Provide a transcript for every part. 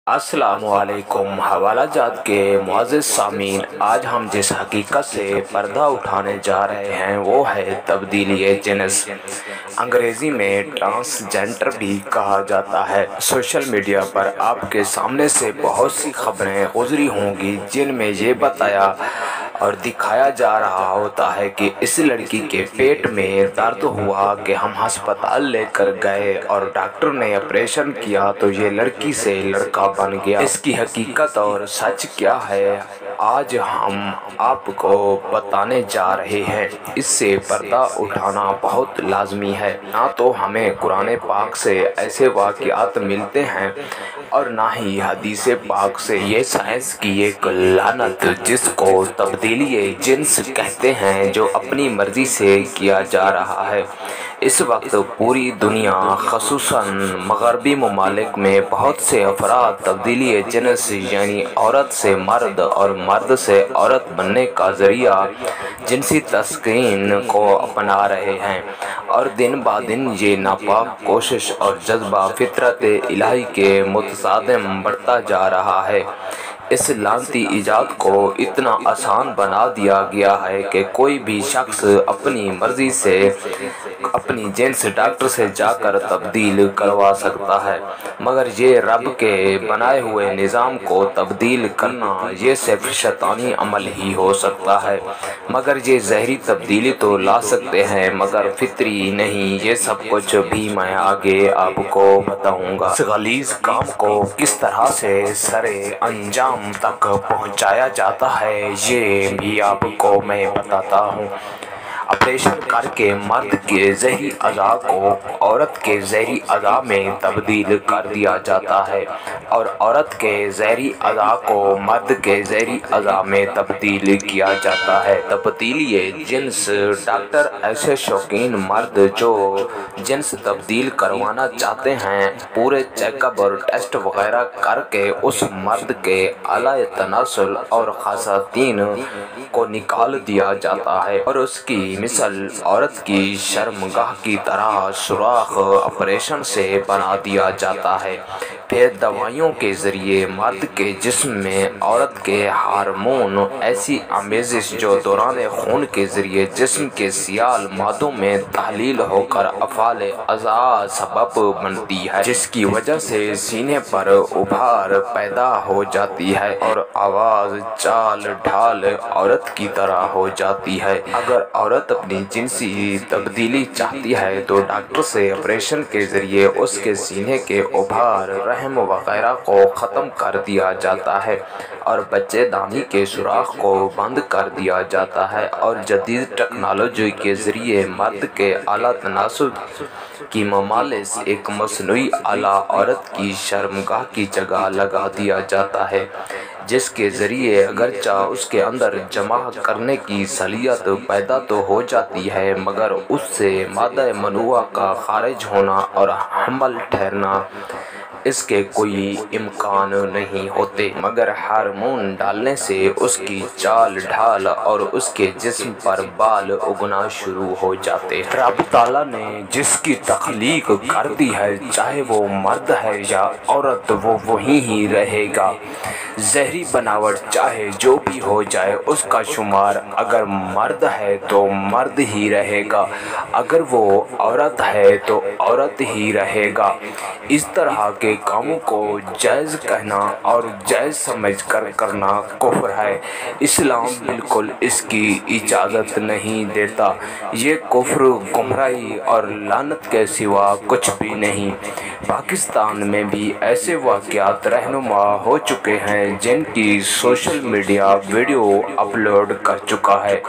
السلام علیکم حوالہ جات کے معزز سامعین، آج ہم جس حقیقت سے پردہ اٹھانے جا رہے ہیں وہ ہے تبدیلی جنس، انگریزی میں ٹرانسجنڈر بھی کہا جاتا ہے۔ سوشل میڈیا پر آپ کے سامنے سے بہت سی خبریں گزری ہوں گی جن میں یہ بتایا اور دکھایا جا رہا ہوتا ہے کہ اس لڑکی کے پیٹ میں درد ہوا کہ ہم ہسپتال لے کر گئے اور ڈاکٹر نے آپریشن کیا تو یہ لڑکی سے لڑکا بن گیا۔ اس کی حقیقت اور سچ کیا ہے آج ہم آپ کو بتانے جا رہے ہیں۔ اس سے پردہ اٹھانا بہت لازمی ہے۔ نہ تو ہمیں قرآن پاک سے ایسے واقعات ملتے ہیں اور نہ ہی حدیث پاک سے۔ یہ سائنس کی ایک لعنت جس کو تبدیلی جنس کہتے ہیں جو اپنی مرضی سے کیا جا رہا ہے۔ اس وقت پوری دنیا خصوصاً مغربی ممالک میں بہت سے افراد تبدیلی جنس یعنی عورت سے مرد اور مرد سے عورت بننے کا ذریعہ جنسی تسکین کو اپنا رہے ہیں، اور دن بہ دن یہ ناپاک کوشش اور جذبہ فطرت الہی کے متصادم بڑھتا جا رہا ہے۔ اس لعنتی ایجاد کو اتنا آسان بنا دیا گیا ہے کہ کوئی بھی شخص اپنی مرضی سے اپنی جنس ڈاکٹر سے جا کر تبدیل کروا سکتا ہے، مگر یہ رب کے بنائے ہوئے نظام کو تبدیل کرنا یہ صرف شیطانی عمل ہی ہو سکتا ہے۔ مگر یہ ظاہری تبدیلی تو لا سکتے ہیں مگر فطری نہیں۔ یہ سب کچھ بھی میں آگے آپ کو بتاؤں گا۔ اس غلیظ کام کو کس طرح سے سرے انجام تک پہنچایا جاتا ہے یہ بھی آپ کو میں بتاتا ہوں۔ آپریشن کر کے مرد کے ذہنی اعضاء کو عورت کے ذہنی اعضاء میں تبدیل کر دیا جاتا ہے اور عورت کے ذہنی اعضاء کو مرد کے ذہنی اعضاء میں تبدیل کیا جاتا ہے۔ تبدیلی جنس ڈاکٹر ایسے شوقین مرد جو جنس تبدیل کروانا چاہتے ہیں پورے چیک اپ اور ٹیسٹ وغیرہ کر کے اس مرد کے اعلی تناسل اور خصائص کو نکال دیا جاتا ہے اور اس کی مثل عورت کی شرمگاہ کی طرح سوراخ آپریشن سے بنا دیا جاتا ہے۔ پھر دوائیوں کے ذریعے مرد کے جسم میں عورت کے ہارمون ایسی آمیزش جو دوران خون کے ذریعے جسم کے سیال مادوں میں تحلیل ہو کر افعال اعضاء سبب بنتی ہے، جس کی وجہ سے سینے پر ابھار پیدا ہو جاتی ہے اور آواز چال ڈھال عورت کی طرح ہو جاتی ہے۔ اگر عورت اپنی جنسی تبدیلی چاہتی ہے تو ڈاکٹر سے آپریشن کے ذریعے اس کے سینے کے ابھار، رحم وغیرہ کو ختم کر دیا جاتا ہے اور بچے دانی کے سوراخ کو بند کر دیا جاتا ہے اور جدید ٹیکنالوجی کے ذریعے مرد کے اعلیٰ تناسل کی ممالس ایک مصنوعی آلہ عورت کی شرمگاہ کی جگہ لگا دیا جاتا ہے، جس کے ذریعے اگرچہ اس کے اندر جمع کرنے کی صلاحیت پیدا تو ہو جاتی ہے مگر اس سے مادہ منوع کا خارج ہونا اور حمل ٹھہرنا اس کے کوئی امکان نہیں ہوتے، مگر ہارمون ڈالنے سے اس کی چال ڈھال اور اس کے جسم پر بال اگنا شروع ہو جاتے ہیں۔ رب تعالیٰ نے جس کی تخلیق کر دی ہے چاہے وہ مرد ہے یا عورت وہ وہی ہی رہے گا۔ ظاہری بناوٹ چاہے جو بھی ہو جائے اس کا شمار اگر مرد ہے تو مرد ہی رہے گا، اگر وہ عورت ہے تو عورت ہی رہے گا۔ اس طرح کے کاموں کو جائز کہنا اور جائز سمجھ کر کرنا کفر ہے۔ اسلام بالکل اس کی اجازت نہیں دیتا۔ یہ کفر، گمراہی اور لعنت کے سوا کچھ بھی نہیں۔ پاکستان میں بھی ایسے واقعات رہنما ہو چکے ہیں جن کی سوشل میڈیا ویڈیو اپلوڈ کر چکا ہے،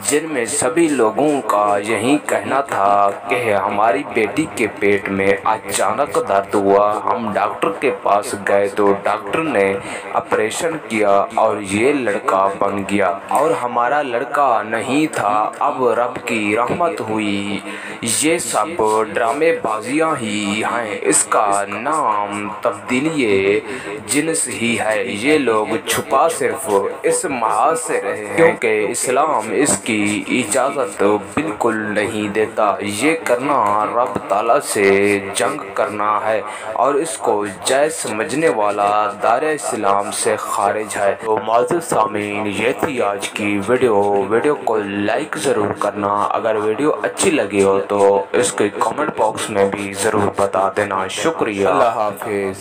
جن میں سبھی لوگوں کا یہی کہنا تھا کہ ہماری بیٹی کے پیٹ میں اچانک درد ہوا، ہم ڈاکٹر کے پاس گئے تو ڈاکٹر نے آپریشن کیا اور یہ لڑکا بن گیا اور ہمارا لڑکا نہیں تھا، اب رب کی رحمت ہوئی۔ یہ سب ڈرامے بازیاں ہی ہیں، اس کا نام تبدیلی جنس ہی ہے۔ یہ لوگ چھپا صرف اس محاذ سے رہے ہیں کیونکہ اسلام اس کی اجازت بالکل نہیں دیتا۔ یہ کرنا رب تعالیٰ سے جنگ کرنا ہے اور اس حادث کو جائز سمجھنے والا دائرہ اسلام سے خارج ہے۔ تو معزز سامعین، یہ تھی آج کی ویڈیو کو لائک ضرور کرنا، اگر ویڈیو اچھی لگی ہو تو اس کے کامنٹ باکس میں بھی ضرور بتا دینا۔ شکریہ، اللہ حافظ۔